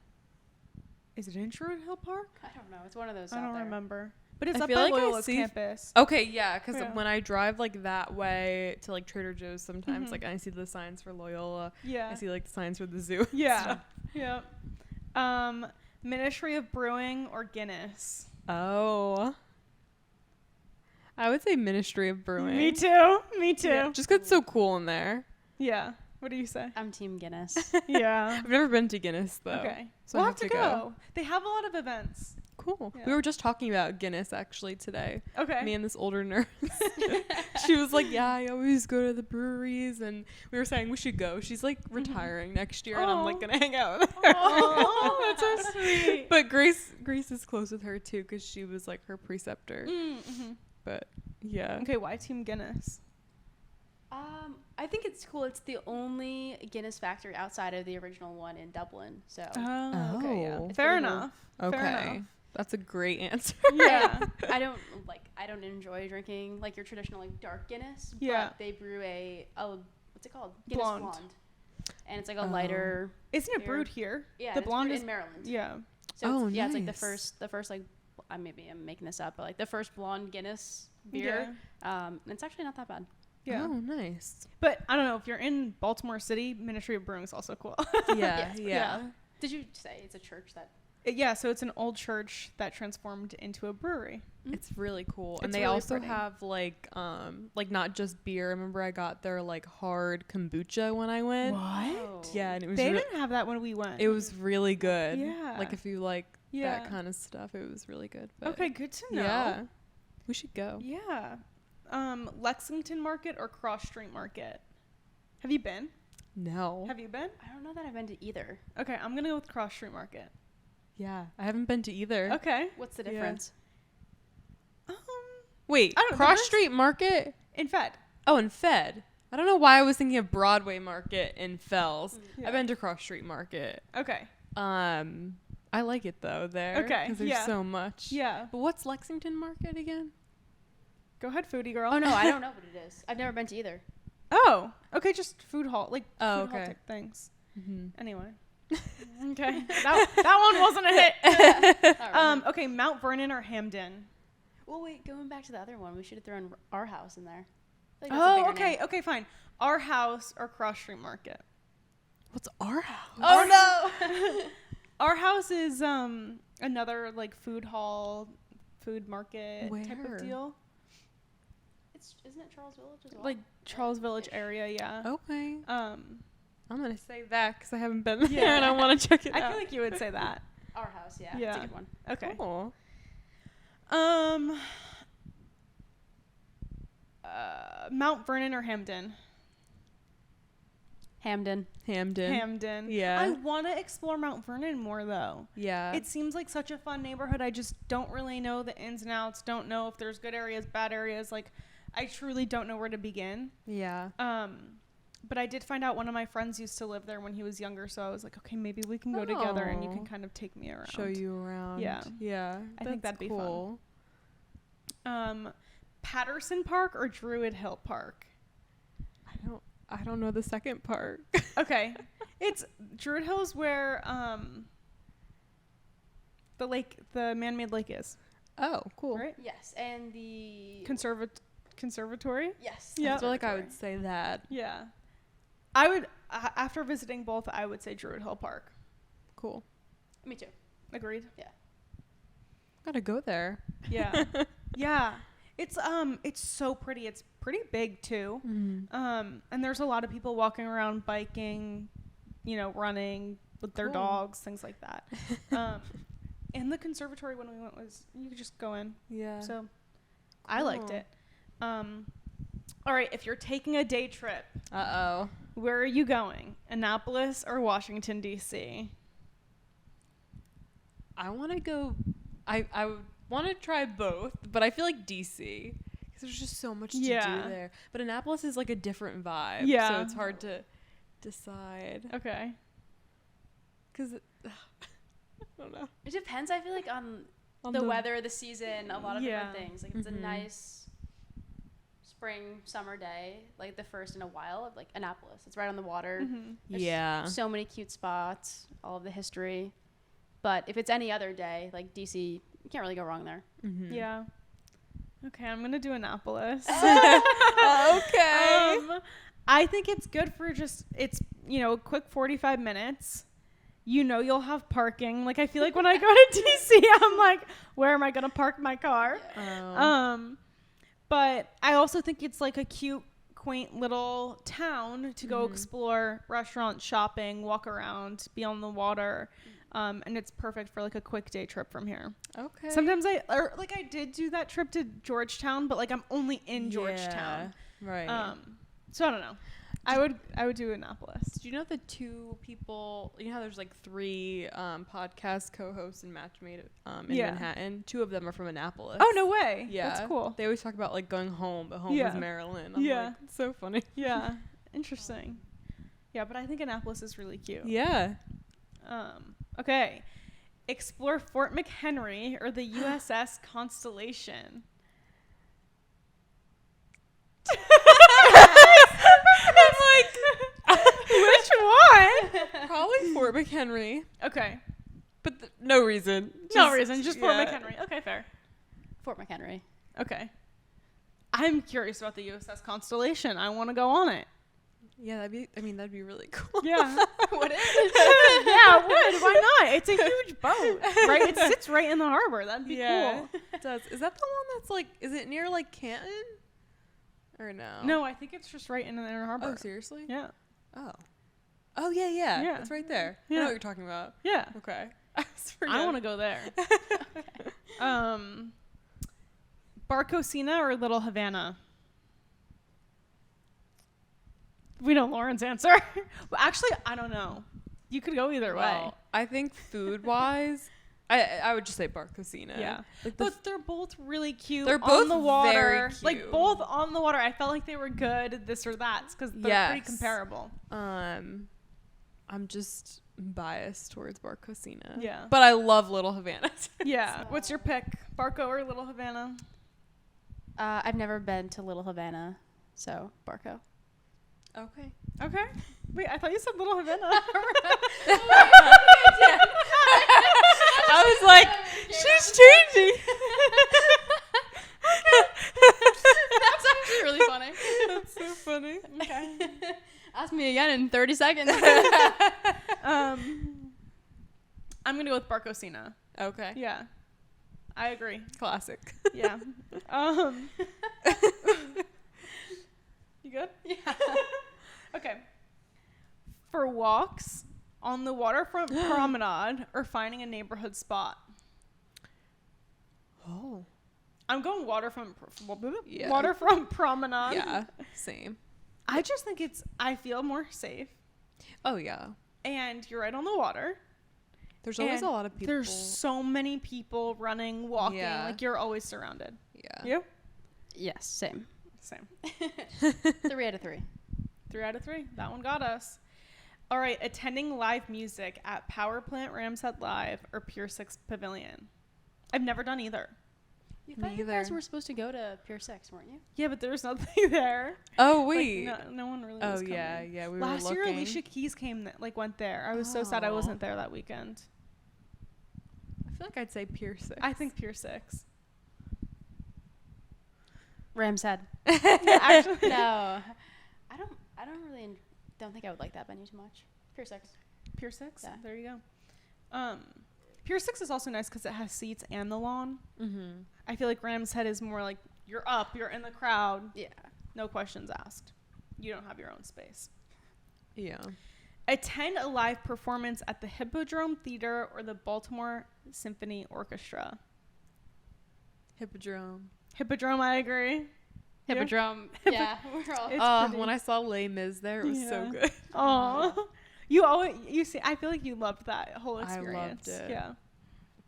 S1: Is it in Druid Hill Park?
S3: I don't know. It's one of those.
S1: I don't
S3: there.
S1: remember. But it's
S2: I
S1: up
S2: feel
S1: by
S2: like I
S1: Loyola's
S2: see-
S1: campus.
S2: Okay, yeah, because when I drive like that way to like Trader Joe's sometimes, like I see the signs for Loyola.
S1: Yeah.
S2: I see like the signs for the zoo.
S1: Yeah. Yeah. Ministry of Brewing or Guinness?
S2: Oh. I would say Ministry of Brewing.
S1: Me too.
S2: Yeah, just 'cause it's so cool in there.
S1: Yeah. What do you say?
S3: I'm Team Guinness.
S1: Yeah.
S2: I've never been to Guinness though.
S1: Okay.
S2: So
S1: we'll
S2: I
S1: have to go. They have a lot of events.
S2: Cool. Cool.
S1: Yeah.
S2: We were just talking about Guinness actually today.
S1: Okay.
S2: Me and this older nurse. She was like, yeah, I always go to the breweries, and we were saying we should go. She's like retiring next year, and I'm like gonna hang out with her.
S1: Oh, that's so sweet.
S2: But Grace is close with her too, because she was like her preceptor.
S1: Mm-hmm.
S2: But yeah.
S1: Okay, why Team Guinness?
S3: I think it's cool. It's the only Guinness factory outside of the original one in Dublin. So
S1: Okay, yeah.
S2: Oh.
S1: Fair
S3: pretty cool.
S1: enough.
S2: Okay.
S1: Fair enough.
S2: That's a great answer.
S1: Yeah.
S3: I don't enjoy drinking like your traditional like dark Guinness.
S1: Yeah.
S3: But they brew a what's it called?
S1: Blonde.
S3: Blonde. And it's like a lighter.
S1: Isn't it
S3: beer.
S1: brewed here?
S3: Yeah.
S1: The
S3: it's
S1: blonde
S3: brewed
S1: is
S3: in Maryland.
S1: Yeah.
S3: So it's like
S2: nice.
S3: the first like maybe I'm making this up, but like the first blonde Guinness beer. And it's actually not that bad.
S1: Yeah.
S2: Oh, nice.
S1: But I don't know, if you're in Baltimore City, Ministry of Brewing is also cool.
S2: Yeah.
S1: Yeah.
S3: Did you say it's a church that?
S1: Yeah, so it's an old church that transformed into a brewery.
S2: It's really cool.
S1: It's
S2: And they
S1: really
S2: also
S1: pretty.
S2: have like not just beer. I remember I got their like hard kombucha when I went.
S3: Oh.
S2: Yeah, and it was
S1: They didn't have that when we went.
S2: it was really good.
S1: Yeah.
S2: Like if you like
S1: Yeah.
S2: that kind of stuff, it was really good. But
S1: Okay, good to know.
S2: yeah. We should go.
S1: Yeah. Lexington Market or Cross Street Market? Have you been?
S2: No.
S1: Have you been?
S3: I don't know that I've been to either.
S1: Okay, I'm going to go with Cross Street Market.
S2: Yeah, I haven't been to either.
S1: Okay.
S3: What's the
S2: Yeah.
S3: difference?
S2: Wait,
S1: I don't know,
S2: Cross
S1: the
S2: Street Market?
S1: In Fed.
S2: Oh, in Fed. I don't know why I was thinking of Broadway Market in Fells.
S1: Yeah.
S2: I've been to Cross Street Market.
S1: Okay.
S2: I like it though there.
S1: Okay,
S2: Because there's
S1: yeah.
S2: so much.
S1: Yeah.
S2: But what's Lexington Market again?
S1: Go ahead, foodie girl.
S3: Oh no, I don't know what it is. I've never been to either.
S1: Oh, okay, just food hall, like
S2: Oh,
S1: food hall
S2: okay.
S1: type things.
S2: Mm-hmm.
S1: Anyway. Okay. That one wasn't a hit.
S3: All right.
S1: Okay, Mount Vernon or Hamden?
S3: Well, wait. Going back to the other one, we should have thrown our house in there. I think that's a
S1: Oh,
S3: bigger
S1: okay,
S3: name.
S1: okay, fine. Our house or Cross Street Market?
S2: What's our house?
S3: Oh no.
S1: Our house is another like food hall, food market type
S2: Where?
S1: of deal.
S3: Isn't it Charles Village as well?
S1: Like Charles Village area, yeah.
S2: Okay.
S1: Um,
S2: I'm going to say that because I haven't been there
S1: Yeah.
S2: and I want to check it
S1: I
S2: out.
S1: feel like you would say that.
S3: our house. Yeah.
S1: Yeah.
S3: It's a good one.
S1: Okay.
S2: Cool.
S1: Mount Vernon or Hamden?
S3: Hamden.
S1: Hamden.
S2: Yeah.
S1: I want to explore Mount Vernon more though.
S2: Yeah.
S1: It seems like such a fun neighborhood. I just don't really know the ins and outs. Don't know if there's good areas, bad areas. Like, I truly don't know where to begin.
S2: yeah.
S1: But I did find out one of my friends used to live there when he was younger. So I was like, okay, maybe we can go together and you can
S2: Oh.
S1: kind of take me around.
S2: Show you around.
S1: Yeah.
S2: Yeah.
S1: I think
S2: That's
S1: that'd be fun.
S2: cool.
S1: Patterson Park or Druid Hill Park?
S2: I don't know the second part.
S1: Okay. It's Druid Hills where the man-made lake is.
S2: Oh, cool.
S1: Right?
S3: Yes, and the
S1: Conservatory?
S3: yes.
S1: Yeah.
S2: I feel like I
S3: conservatory.
S2: would say that.
S1: Yeah. I would, after visiting both, I would say Druid Hill Park.
S2: Cool.
S3: Me too.
S1: Agreed?
S2: Gotta go there.
S1: Yeah. Yeah. It's so pretty. It's pretty big too.
S2: Mm-hmm.
S1: And there's a lot of people walking around biking, running with their
S2: Cool.
S1: dogs, things like that. And the conservatory when we went was, you could just go in.
S2: Yeah.
S1: So I liked
S2: Cool.
S1: it. All right, if you're taking a day trip,
S2: Uh-oh.
S1: where are you going? Annapolis or Washington, D.C.?
S2: I want to go. I would want to try both, but I feel like DC because there's just so much to
S1: Yeah.
S2: do there. But Annapolis is like a different vibe,
S1: Yeah.
S2: so it's hard to decide.
S1: Okay.
S2: Because I don't know.
S3: It depends. I feel like on
S2: On
S3: the weather, the season, a lot of
S1: Yeah.
S3: different things. Like it's
S2: Mhm.
S3: a nice spring, summer day, like the first in a while of like Annapolis. It's right on the water.
S1: Mm-hmm.
S3: There's
S2: Yeah.
S3: So many cute spots, all of the history. But if it's any other day, like DC, you can't really go wrong there.
S2: Mm-hmm.
S1: Yeah. Okay, I'm gonna do Annapolis.
S2: Okay.
S1: I think it's good for it's a quick 45 minutes. You'll have parking. Like I feel like when I go to DC, I'm like, where am I gonna park my car? But I also think it's like a cute, quaint little town to go explore, restaurants, shopping, walk around, be on the water. And it's perfect for like a quick day trip from here.
S2: Okay.
S1: Sometimes I did do that trip to Georgetown, but like I'm only in Georgetown.
S2: Right.
S1: So I don't know. I would do Annapolis.
S2: Do you know the two people, you know how there's like 3 podcast co-hosts and Matchmade in Manhattan? 2 of them are from Annapolis.
S1: Oh, no way.
S2: Yeah.
S1: That's cool.
S2: They always talk about like going home, but home was Maryland. I'm like, it's so funny.
S1: Yeah. Interesting. Yeah, but I think Annapolis is really cute.
S2: Yeah.
S1: Okay. Explore Fort McHenry or the USS Constellation. I'm like, which one?
S2: Probably Fort McHenry.
S1: Okay.
S2: But no reason.
S1: Just Fort McHenry. Okay, fair.
S3: Fort McHenry.
S1: Okay. I'm curious about the USS Constellation. I want to go on it.
S2: Yeah, that'd be really cool.
S1: Yeah.
S3: Would it?
S1: Yeah, it would. Why not? It's a huge boat, right? It sits right in the harbor. That'd be cool.
S2: It does. Is that the one that's like, is it near like Canton? Or no?
S1: No, I think it's just right in the inner harbor.
S2: Oh, seriously?
S1: Yeah.
S2: Oh, yeah. It's right there.
S1: Yeah.
S2: I know what you're talking about.
S1: Yeah.
S2: Okay.
S1: I want to go there. Barcosina or Little Havana? We know Lauren's answer. Well, actually, I don't know. You could go either way.
S2: I think food-wise, I would just say Barcosina.
S1: Yeah.
S2: Like
S1: but they're both really cute.
S2: They're
S1: on
S2: both
S1: the water.
S2: very cute.
S1: Like both on the water. I felt like they were good, this or that, because they're pretty comparable.
S2: I'm just biased towards Barcosina.
S1: Yeah.
S2: But I love Little Havana.
S1: Yeah. What's your pick? Barco or Little Havana?
S3: I've never been to Little Havana, so Barco.
S2: Okay.
S1: Okay. Wait, I thought you said Little Havana.
S2: I was like, she's changing.
S3: That's actually really funny.
S2: That's so funny.
S1: Okay.
S3: Ask me again in 30 seconds.
S1: I'm going to go with Barcosina.
S2: Okay.
S1: Yeah. I agree.
S2: Classic.
S1: Yeah. You good?
S3: Yeah.
S1: Okay. For walks on the waterfront promenade or finding a neighborhood spot.
S2: Oh.
S1: I'm going waterfront
S2: Yeah.
S1: waterfront promenade.
S2: Yeah. Same.
S1: I just think I feel more safe.
S2: Oh, yeah.
S1: And you're right on the water.
S2: There's always
S1: And
S2: a lot of people.
S1: There's so many people running, walking.
S2: Yeah.
S1: Like, you're always surrounded.
S2: Yeah.
S1: You?
S3: Yes, same.
S1: Same.
S3: 3 out of 3.
S1: 3 out of 3. That one got us. All right. Attending live music at Power Plant Ramshead Live or Pier 6 Pavilion. I've never done either.
S3: You guys were supposed to go to Pier 6, weren't you?
S1: Yeah, but there's nothing there.
S2: Oh, wait.
S1: Like, no one really was coming.
S2: Yeah. We
S1: Last
S2: were
S1: year,
S2: looking.
S1: Alicia Keys went there. I was so sad I wasn't there that weekend.
S2: I feel like I'd say Pier 6.
S1: I think Pier 6.
S3: Ramshead.
S1: Actually.
S3: No. I don't think I would like that venue too much. Pier 6.
S1: Pier 6?
S3: Yeah.
S1: There you go. Pier 6 is also nice because it has seats and the lawn.
S2: Mm-hmm.
S1: I feel like Ram's Head is more like you're up, you're in the crowd.
S3: Yeah.
S1: No questions asked. You don't have your own space.
S2: Yeah.
S1: Attend a live performance at the Hippodrome Theater or the Baltimore Symphony Orchestra.
S2: Hippodrome.
S1: Hippodrome, I agree.
S3: Hippodrome. Yeah. We're all.
S1: It's
S2: When I saw Les Mis there, it was so good.
S1: Oh, I feel like you loved that whole experience.
S2: I loved it.
S1: Yeah.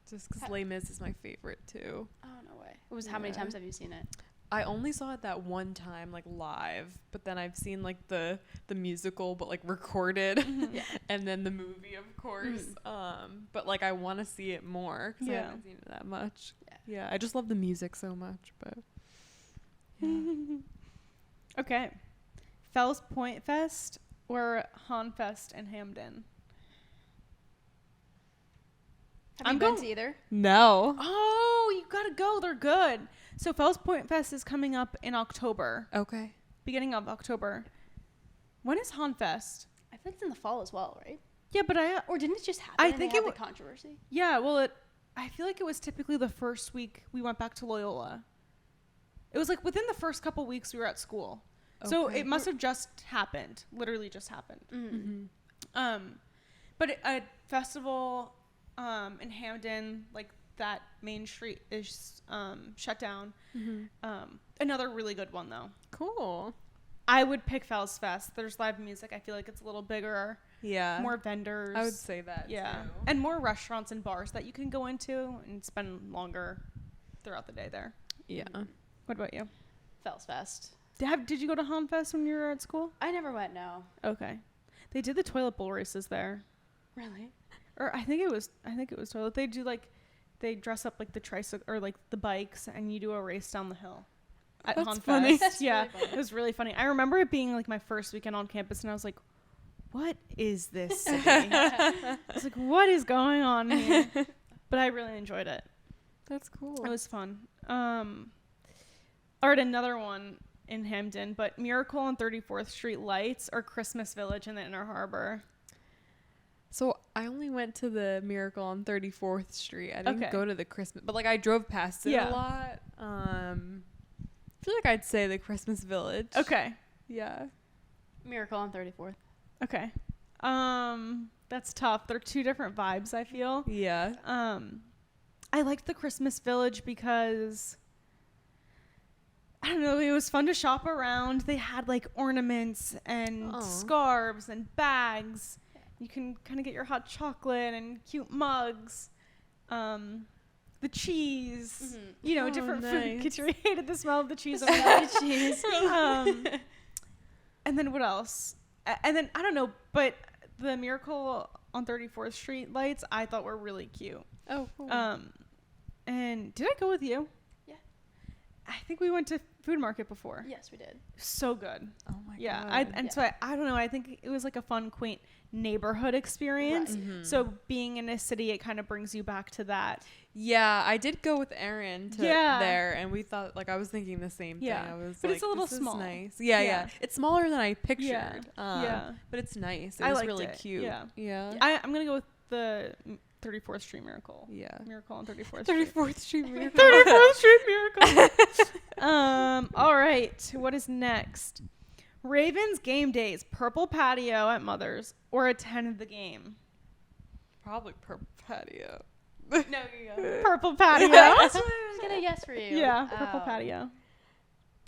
S2: Just because Les Mis is my favorite too.
S3: Oh, no way. How many times have you seen it?
S2: I only saw it that one time, like live, but then I've seen like the musical, but like recorded,
S3: Yeah.
S2: and then the movie, of course. But like I want to see it more because I haven't seen it that much. Yeah, I just love the music so much. But yeah.
S1: Okay, Fells Point Fest or Han Fest in Hamden.
S3: Have you been to either?
S2: No.
S1: Oh, you gotta go. They're good. So Fells Point Fest is coming up in October.
S2: Okay.
S1: Beginning of October. When is Han Fest?
S3: I think it's in the fall as well, right?
S1: Yeah, but
S3: Or didn't it just happen?
S1: I
S3: and
S1: think
S3: they
S1: it
S3: had the controversy.
S1: Yeah, well, I feel like it was typically the first week we went back to Loyola. It was like within the first couple weeks we were at school. So
S2: Okay.
S1: it must have just happened. Literally just happened.
S3: Mm-hmm.
S1: But a festival in Hamden, like that main street is shut down. Another really good one though.
S2: Cool.
S1: I would pick Fells Fest. There's live music. I feel like it's a little bigger.
S2: Yeah.
S1: More vendors.
S2: I would say that.
S1: Yeah.
S2: Too.
S1: And more restaurants and bars that you can go into and spend longer throughout the day there.
S2: Yeah.
S1: What about you?
S3: Fells Fest.
S1: Did you go to Hanfest when you were at school?
S3: I never went, no.
S1: Okay. They did the toilet bowl races there.
S3: Really?
S1: Or I think it was toilet. They do like, they dress up like the tricycle or like the bikes and you do a race down the hill. At
S2: That's
S1: Hanfest.
S2: funny.
S3: That's
S1: Yeah.
S3: really funny.
S1: It was really funny. I remember it being like my first weekend on campus and I was like, what is this city? I was like, what is going on here? But I really enjoyed it.
S2: That's cool.
S1: It was fun. All right, another one in Hamden, but Miracle on 34th Street lights or Christmas Village in the Inner Harbor?
S2: So I only went to the Miracle on 34th Street. I didn't
S1: Okay.
S2: go to the Christmas, but like I drove past it
S1: Yeah.
S2: a lot. I feel like I'd say the Christmas Village.
S1: Okay.
S2: Yeah.
S3: Miracle on 34th.
S1: Okay. That's tough. They're two different vibes, I feel.
S2: Yeah.
S1: I liked the Christmas Village because I don't know, it was fun to shop around. They had like ornaments and scarves and bags. You can kind of get your hot chocolate and cute mugs. The cheese, you know, different food. Kitchery hated the smell of the cheese.
S3: The cheese.
S1: And then what else? And then I don't know, but the Miracle on 34th Street lights I thought were really cute.
S2: Oh, cool.
S1: And did I go with you?
S3: Yeah.
S1: I think we went to Food Market before.
S3: Yes, we did.
S1: So good.
S2: Oh my
S1: Yeah.
S2: god.
S1: So I don't know. I think it was like a fun, quaint neighborhood experience.
S3: Right.
S2: Mm-hmm.
S1: So being in a city, it kind of brings you back to that.
S2: Yeah, I did go with Erin to
S1: Yeah.
S2: there, and we thought like I was thinking the same thing.
S1: Yeah.
S2: I was
S1: But
S2: like,
S1: it's a little
S2: this is
S1: small.
S2: nice. Yeah,
S1: Yeah.
S2: yeah. It's smaller than I pictured.
S1: Yeah. Yeah.
S2: But it's nice. It
S1: I
S2: was
S1: liked
S2: really
S1: it.
S2: cute.
S1: Yeah.
S2: Yeah.
S1: I'm going to go with the 34th Street Miracle.
S2: Yeah.
S1: Miracle on 34th Street.
S2: 34th Street Miracle.
S1: 34th Street Miracle. All right. What is next? Ravens game days, purple patio at Mother's, or attend the game?
S2: Probably Purple Patio.
S3: No, you go.
S1: Purple patio.
S3: That's what I was going to guess for you.
S1: Yeah, purple patio.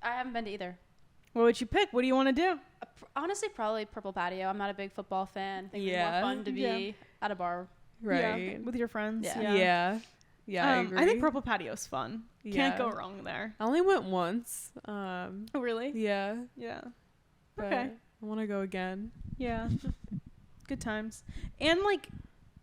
S3: I haven't been to either.
S1: What would you pick? What do you want to do?
S3: Honestly, probably purple patio. I'm not a big football fan. I think it'd be
S2: Yeah.
S3: more fun to be at a bar.
S2: Right.
S1: Yeah, with your friends.
S3: Yeah.
S2: Yeah. Yeah. I agree.
S1: I think purple patio's fun. Can't
S2: Yeah.
S1: go wrong there.
S2: I only went once.
S1: Oh, really?
S2: Yeah.
S1: Yeah.
S2: But
S1: Okay.
S2: I want to go again.
S1: Yeah. Good times. And like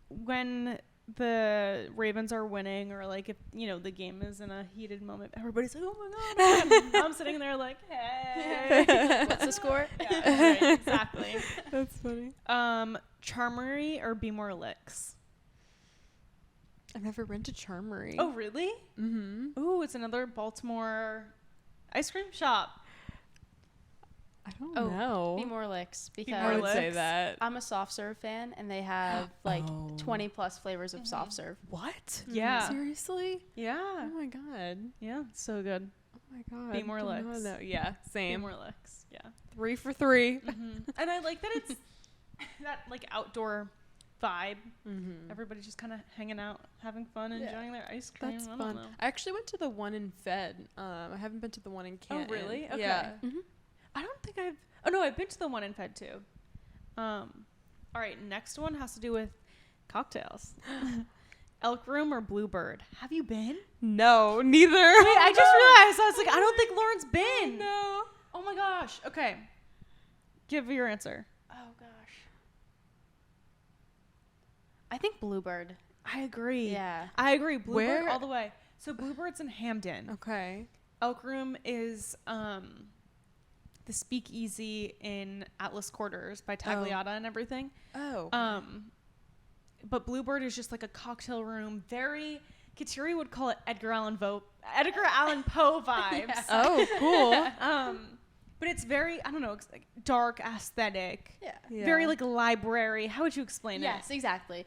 S1: when the Ravens are winning or like if, you know, the game is in a heated moment, everybody's like, oh my God. And I'm sitting there like, hey.
S3: What's the score?
S1: Yeah, right, exactly.
S2: That's funny.
S1: Charmery or Be More Licks?
S2: I've never been to Charmery.
S1: Oh, really?
S2: Mm-hmm.
S1: Ooh, it's another Baltimore ice cream shop.
S2: I don't
S3: Oh,
S2: know.
S3: Be More Licks,
S2: I
S3: because
S2: would say
S1: Licks.
S2: that.
S3: I'm a soft serve fan, and they have like
S2: Oh.
S3: 20 plus flavors of soft serve.
S2: What?
S1: Yeah.
S2: Seriously?
S1: Yeah.
S2: Oh my god.
S1: Yeah. So good.
S2: Oh my god.
S1: Be More
S2: Did not
S1: Licks.
S2: know. Yeah.
S1: Be
S2: Same.
S1: More Licks. Yeah.
S2: 3 for 3.
S1: And I like that it's that like outdoor vibe.
S2: Mm-hmm.
S1: Everybody's just kind of hanging out, having fun,
S3: Yeah.
S1: enjoying their ice cream.
S2: That's
S1: I don't
S2: fun.
S1: know.
S2: I actually went to the one in Fed. I haven't been to the one in Canton.
S1: really? Okay.
S2: Yeah.
S1: I don't think I've. Oh no, I've been to the one in Fed too. All right, next one has to do with cocktails. Elk Room or Bluebird? Have you been?
S2: No, neither.
S1: Wait, I just realized. I was like, I don't think Lauren's been.
S2: No.
S1: Oh my gosh. Okay. Give your answer.
S3: Oh gosh. I think Bluebird.
S1: I agree.
S3: Yeah.
S1: I agree. Bluebird
S2: Where-
S1: all the way. So Bluebird's in Hamden.
S2: Okay.
S1: Elk Room is the speakeasy in Atlas Quarters by Tagliata and everything.
S2: Oh.
S1: But Bluebird is just like a cocktail room. Very, Kateri would call it Edgar Allan Poe vibes.
S3: Yeah.
S2: Oh, cool.
S1: But it's very, I don't know, it's like dark aesthetic.
S3: Yeah.
S2: Yeah.
S1: Very like library. How would you explain
S3: Yes,
S1: it?
S3: exactly.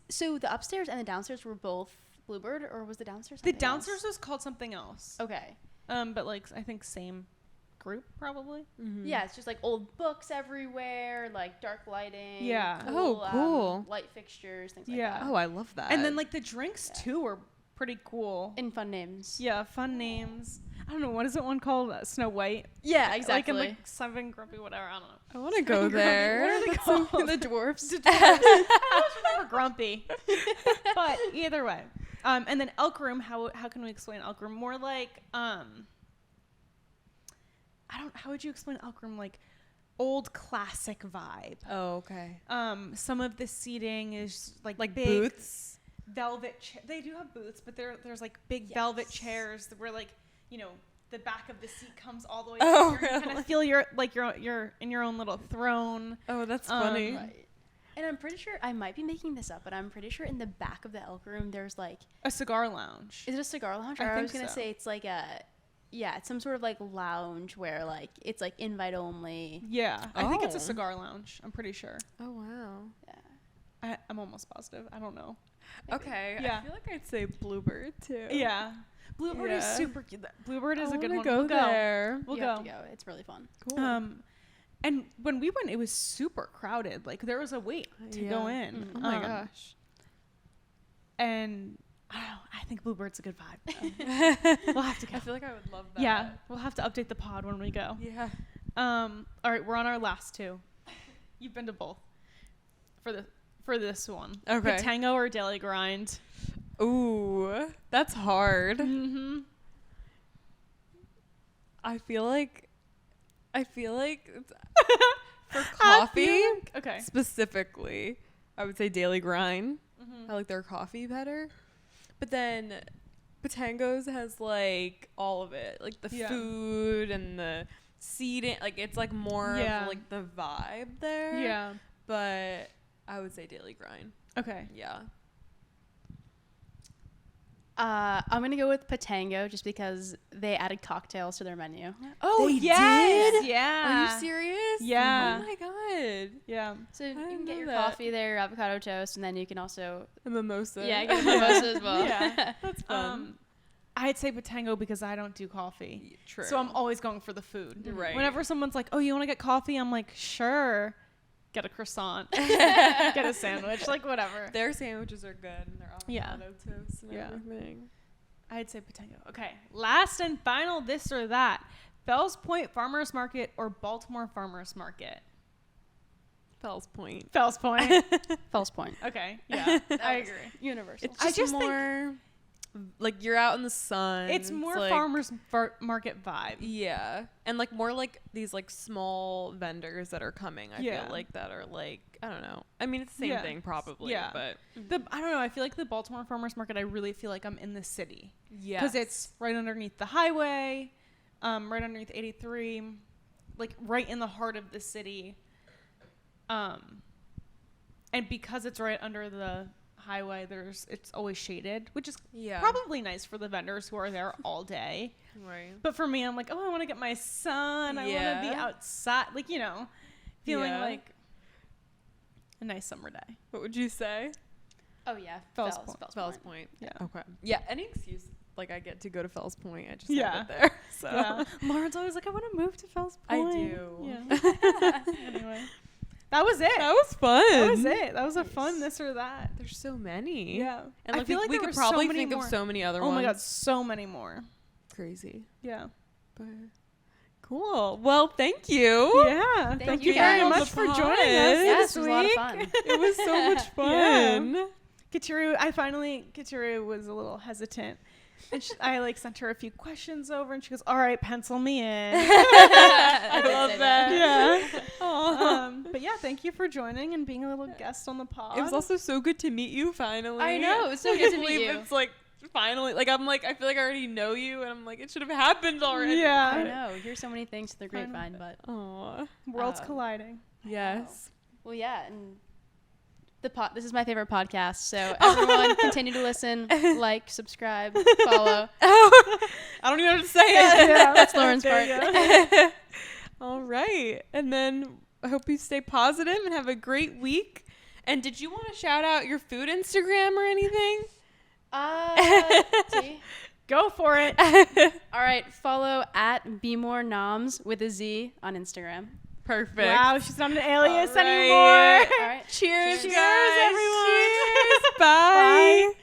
S3: So the upstairs and the downstairs were both Bluebird, or was the downstairs
S1: The
S3: something else?
S1: downstairs was called something else.
S3: Okay.
S1: But like I think same group, probably.
S2: Mm-hmm.
S3: Yeah, it's just like old books everywhere, like dark lighting.
S1: Yeah.
S2: Cool.
S3: Light fixtures, things like
S1: Yeah.
S3: that.
S2: Oh, I love that.
S1: And then like the drinks too were pretty cool.
S3: And fun names.
S1: Yeah, fun names. I don't know, what is it one called? Snow White?
S3: Yeah, exactly.
S1: Like in like Seven Grumpy, whatever. I don't know.
S2: I want to go there.
S1: What are they called?
S3: The dwarfs.
S1: I always remember Grumpy. But either way. And then Elk Room, how can we explain Elk Room? More like, how would you explain Elk Room? Like old classic vibe.
S2: Oh, okay.
S1: Some of the seating is like big
S2: booths.
S1: Velvet. They do have booths, but there's like big velvet chairs where like, you know, the back of the seat comes all the way
S2: Oh,
S1: up. You kind of feel you're in your own little throne.
S2: Oh, that's funny.
S3: Right. And I'm pretty sure, I might be making this up, but I'm pretty sure in the back of the Elk Room, there's like
S1: A cigar lounge.
S3: Is it a cigar lounge?
S1: I
S3: Or I
S1: think
S3: was gonna
S1: so.
S3: say it's like it's some sort of like lounge where like it's like invite only.
S1: Yeah, I think it's a
S2: Oh.
S1: cigar lounge. I'm pretty sure.
S2: Oh, wow.
S3: Yeah.
S1: I'm almost positive. I don't know.
S2: Okay.
S1: Yeah.
S2: I feel like I'd say Bluebird too.
S1: Yeah. Bluebird is
S2: Yeah.
S1: super cute. Bluebird is a good one.
S2: Go
S1: We'll
S2: there.
S1: We'll
S3: You
S1: go.
S3: have to go. It's really fun.
S2: Cool.
S1: And when we went, it was super crowded. Like there was a wait to go in.
S2: Oh my gosh.
S1: And I don't know. I think Bluebird's a good vibe. We'll have to go.
S2: I feel like I would love that.
S1: Yeah, we'll have to update the pod when we go.
S2: Yeah.
S1: All right, we're on our last two. You've been to both for this one.
S2: Okay.
S1: Tango or Daily Grind?
S2: Ooh, that's hard.
S1: Mm-hmm.
S2: I feel like it's for coffee
S1: Okay.
S2: specifically, I would say Daily Grind.
S1: Mm-hmm.
S2: I like their coffee better. But then Patango's has like all of it, like the food and the seating. Like it's like more of like the vibe there.
S1: Yeah.
S2: But I would say Daily Grind.
S1: Okay.
S2: Yeah.
S3: I'm gonna go with Patango just because they added cocktails to their menu.
S1: Oh,
S2: They
S1: yes.
S2: did?
S1: Yeah.
S2: Are you serious?
S1: Yeah.
S2: Oh my god.
S1: Yeah.
S3: So you
S2: didn't
S3: can get
S2: know
S3: your
S2: that.
S3: coffee there, your avocado toast, and then you can also
S2: A mimosa.
S3: get a mimosa as well.
S1: Yeah.
S2: That's fun.
S1: I'd say Patango because I don't do coffee.
S2: True.
S1: So I'm always going for the food.
S2: Right.
S1: Whenever someone's like, "Oh, you want to get coffee?" I'm like, "Sure." Get a croissant. Get a sandwich. Like whatever.
S2: Their sandwiches are good and their avocado toast and
S1: Yeah.
S2: everything.
S1: I'd say Patango. Okay. Last and final, this or that. Fells Point Farmers Market or Baltimore Farmers Market?
S2: Fells Point.
S1: Fells Point.
S3: Fells Point.
S1: Okay. Yeah. I agree.
S3: Universal.
S2: It's
S1: I
S2: just
S1: just think-
S2: more like you're out in the sun.
S1: It's more
S2: like,
S1: farmers market vibe.
S2: Yeah. And like more like these like small vendors that are coming, I feel like that are like, I don't know. I mean, it's the same thing probably, but
S1: I don't know. I feel like the Baltimore Farmers Market, I really feel like I'm in the city.
S2: yeah.
S1: Because it's right underneath the highway, right underneath 83, like right in the heart of the city. And because it's right under the highway, it's always shaded, which is probably nice for the vendors who are there all day.
S2: Right.
S1: But for me, I'm like, oh, I want to get my sun. I want to be outside, like, you know, feeling like a nice summer day.
S2: What would you say?
S3: Oh yeah,
S1: Fells
S2: Fells Point.
S1: Yeah.
S2: Okay. Yeah. Any excuse like I get to go to Fells Point, I just
S1: Yeah.
S2: have it there. So
S1: Yeah. Lauren's always like, I want to move to Fells
S2: I
S1: Point.
S2: do.
S1: Yeah. Anyway, that was it.
S2: that was fun.
S1: That was it. That was a fun this or that.
S2: There's so many.
S1: Yeah.
S2: And
S1: I
S2: like
S1: feel like
S2: we
S1: there
S2: could
S1: were so
S2: probably
S1: many
S2: think
S1: more.
S2: of so many other
S1: Oh
S2: ones.
S1: my god, so many more.
S2: Crazy.
S1: Yeah.
S2: But cool. Well, thank you.
S1: Yeah. Thank you
S3: you
S1: very
S3: guys.
S1: much for
S2: The
S1: joining us
S2: pod.
S3: Yes,
S1: this
S3: it was a lot of
S1: week.
S3: fun.
S2: It was so much fun.
S1: Katuru was a little hesitant. And I like sent her a few questions over and she goes, all right, pencil me in.
S3: I
S2: love that.
S1: Yeah.
S2: Aw.
S1: But yeah, thank you for joining and being a little guest on the pod.
S2: It was also so good to meet you finally.
S3: I know, it was so good to meet
S2: Believe
S3: you.
S2: It's like finally, like I'm like I feel like I already know you, and I'm like it should have happened already.
S1: Yeah.
S3: I know. Here's so many things to the grapevine, but
S2: Aw.
S1: Worlds colliding.
S2: Yes.
S3: well, yeah, and this is my favorite podcast. So everyone, continue to listen, like, subscribe, follow.
S2: Oh, I don't even know how to say it.
S1: Yeah,
S3: That's Lauren's part.
S2: All right, and then I hope you stay positive and have a great week. And did you want to shout out your food Instagram or anything?
S3: T?
S1: Go for it.
S3: All right, follow at Be More Noms with a Z on Instagram.
S2: Perfect.
S1: Wow, she's not an alias anymore.
S3: All right.
S2: Cheers,
S3: Cheers.
S2: guys.
S1: Cheers, everyone.
S2: Cheers. Bye.
S1: Bye.